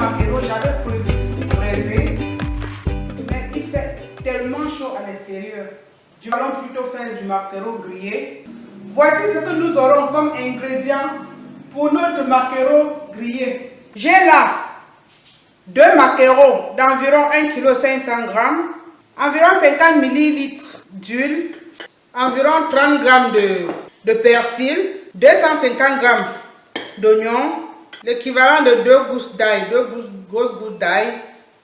maquereau, j'avais prévu braiser, mais il fait tellement chaud à l'extérieur. Nous allons plutôt faire du maquereau grillé. Voici ce que nous aurons comme ingrédients pour notre maquereau grillé. J'ai là 2 maquereaux d'environ 1,5 kg, environ 50 ml d'huile, environ 30 g de persil, 250 g d'oignons, l'équivalent de 2 gousses d'ail, 2 grosses gousses d'ail,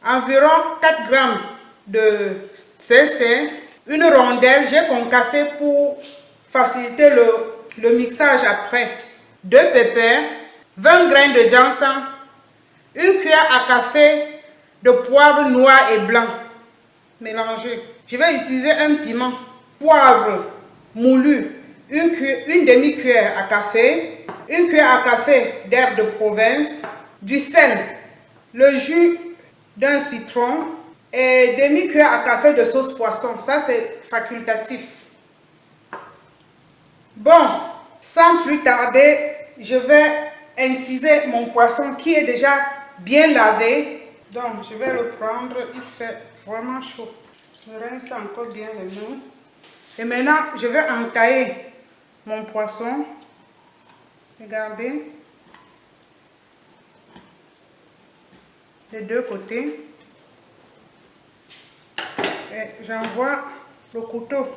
environ 4 g de cécin, une rondelle, j'ai concassé pour faciliter le mixage après, 2 pépins, 20 g de ginseng, une cuillère à café de poivre noir et blanc mélangé. Je vais utiliser un piment, poivre moulu, une demi-cuillère à café, une cuillère à café d'herbe de province, du sel, le jus d'un citron et demi-cuillère à café de sauce poisson. Ça, c'est facultatif. Bon, sans plus tarder, je vais inciser mon poisson qui est déjà bien lavé. Donc, je vais le prendre. Il fait vraiment chaud. Je rince encore bien les mains. Et maintenant, je vais entailler mon poisson. Regardez. Les 2 côtés. Et j'envoie le couteau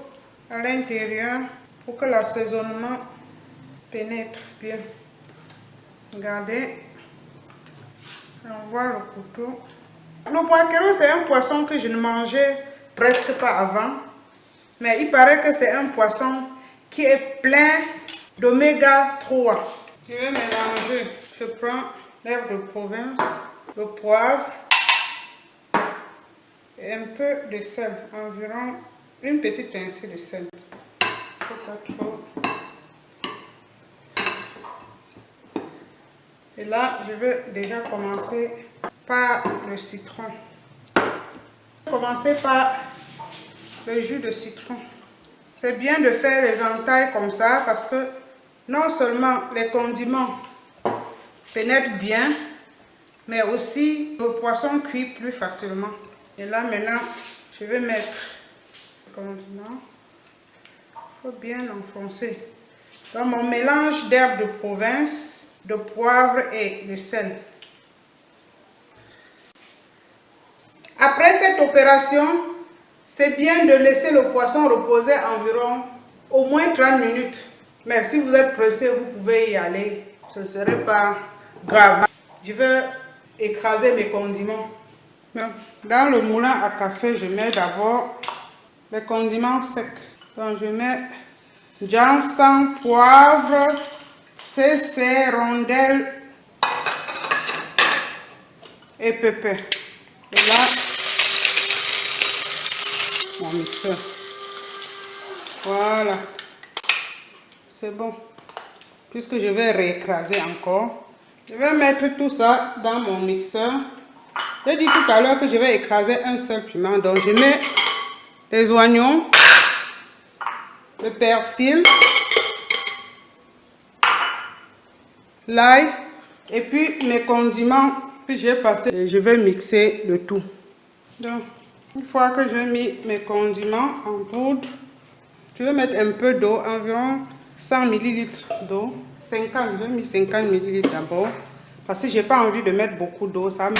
à l'intérieur pour que l'assaisonnement pénètre bien. Regardez. J'envoie le couteau. Le maquereau, c'est un poisson que je ne mangeais presque pas avant. Mais il paraît que c'est un poisson qui est plein d'oméga 3. Je vais mélanger. Je prends l'herbe de province, le poivre et un peu de sel. Environ une petite pincée de sel. Faut pas trop. Et là, je vais déjà commencer par le citron. Commencer par le jus de citron. C'est bien de faire les entailles comme ça parce que non seulement les condiments pénètrent bien, mais aussi le poisson cuit plus facilement. Et là maintenant, je vais mettre le condiment. Il faut bien enfoncer. Dans mon mélange d'herbes de province, de poivre et de sel. Après cette opération, c'est bien de laisser le poisson reposer environ au moins 30 minutes. Mais si vous êtes pressé, vous pouvez y aller. Ce ne serait pas grave. Je vais écraser mes condiments. Dans le moulin à café, je mets d'abord les condiments secs. Donc je mets ginseng, poivre, cécin, rondelle et pépins. Et là, mon mixeur. Voilà. C'est bon. Puisque je vais réécraser encore, je vais mettre tout ça dans mon mixeur. J'ai dit tout à l'heure que je vais écraser un seul piment. Donc je mets les oignons, le persil, l'ail et puis mes condiments que j'ai passé. Et je vais mixer le tout. Donc, une fois que j'ai mis mes condiments en poudre, je vais mettre un peu d'eau, environ 100 ml d'eau. 50, j'ai mis 50 ml d'abord. Parce que je n'ai pas envie de mettre beaucoup d'eau. Ça me...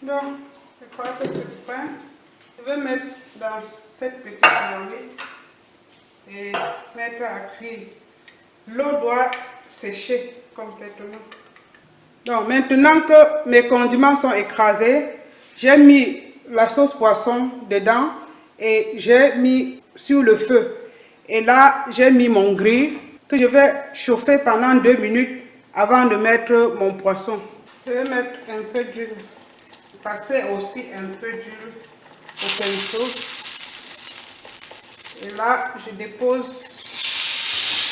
Donc, je crois que c'est prêt. Je vais mettre dans cette petite marmite et mettre à cuire. L'eau doit sécher complètement. Donc, maintenant que mes condiments sont écrasés, j'ai mis la sauce poisson dedans et j'ai mis sur le feu. Et là, j'ai mis mon grill que je vais chauffer pendant 2 minutes avant de mettre mon poisson. Je vais mettre un peu d'huile. Passer aussi un peu d'huile au pinceau. Et là, je dépose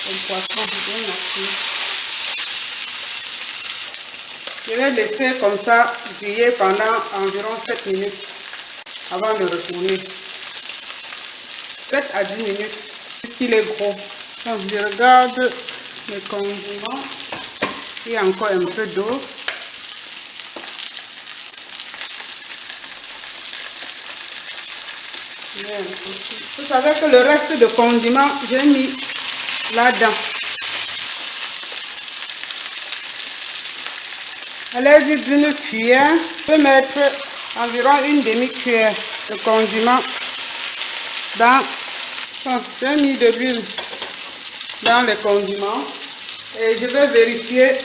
le poisson bien maquillé. Je vais laisser comme ça griller pendant environ 7 minutes avant de retourner. 7 à 10 minutes puisqu'il est gros. Donc je regarde le condiment et encore un peu d'eau. Vous savez que le reste de condiments, j'ai mis là-dedans. À l'aide d'une cuillère, je peux mettre environ une demi-cuillère de condiment dans. J'ai mis de l'huile dans les condiments et je vais vérifier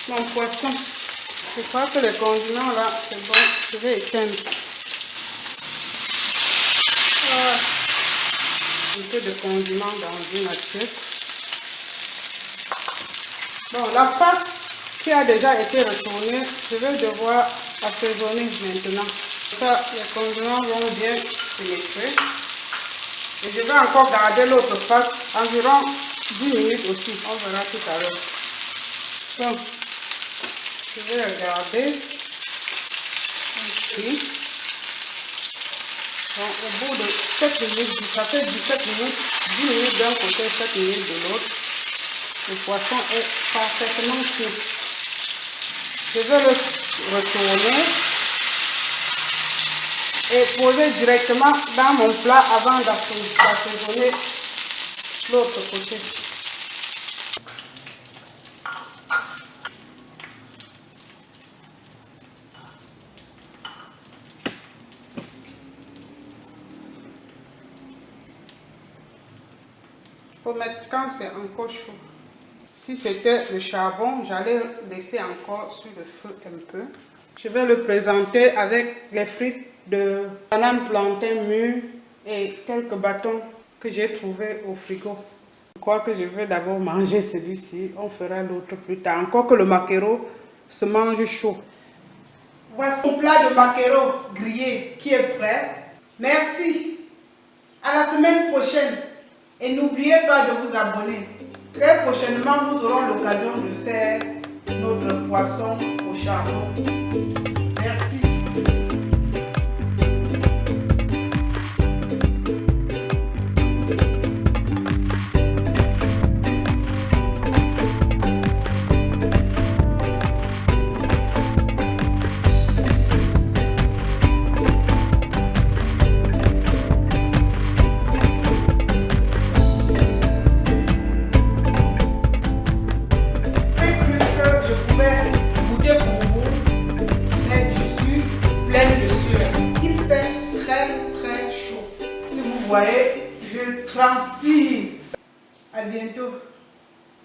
mon poisson. Je crois que les condiments là, c'est bon. Je vais éteindre. Un peu de condiment dans une assiette. Bon, la face qui a déjà été retournée, je vais devoir assaisonner maintenant. Ça, les condiments vont bien pénétrer. Et je vais encore garder l'autre face environ 10 minutes aussi. On verra tout à l'heure. Donc, je vais regarder ici. Donc, au bout de 7 minutes, ça fait 17 minutes, 10 minutes d'un côté, 7 minutes de l'autre. Le poisson est parfaitement cuit. Je vais le retourner et poser directement dans mon plat avant d'assaisonner l'autre côté. Il faut mettre quand c'est encore chaud. Si c'était le charbon, j'allais laisser encore sur le feu un peu. Je vais le présenter avec les frites de banane plantain mûr et quelques bâtons que j'ai trouvés au frigo. Je crois que je vais d'abord manger celui-ci. On fera l'autre plus tard. Encore que le maquereau se mange chaud. Voici mon plat de maquereau grillé qui est prêt. Merci. À la semaine prochaine. Et n'oubliez pas de vous abonner. Très prochainement, nous aurons l'occasion de faire notre poisson au charbon. Merci. Vous voyez, je transpire. À bientôt.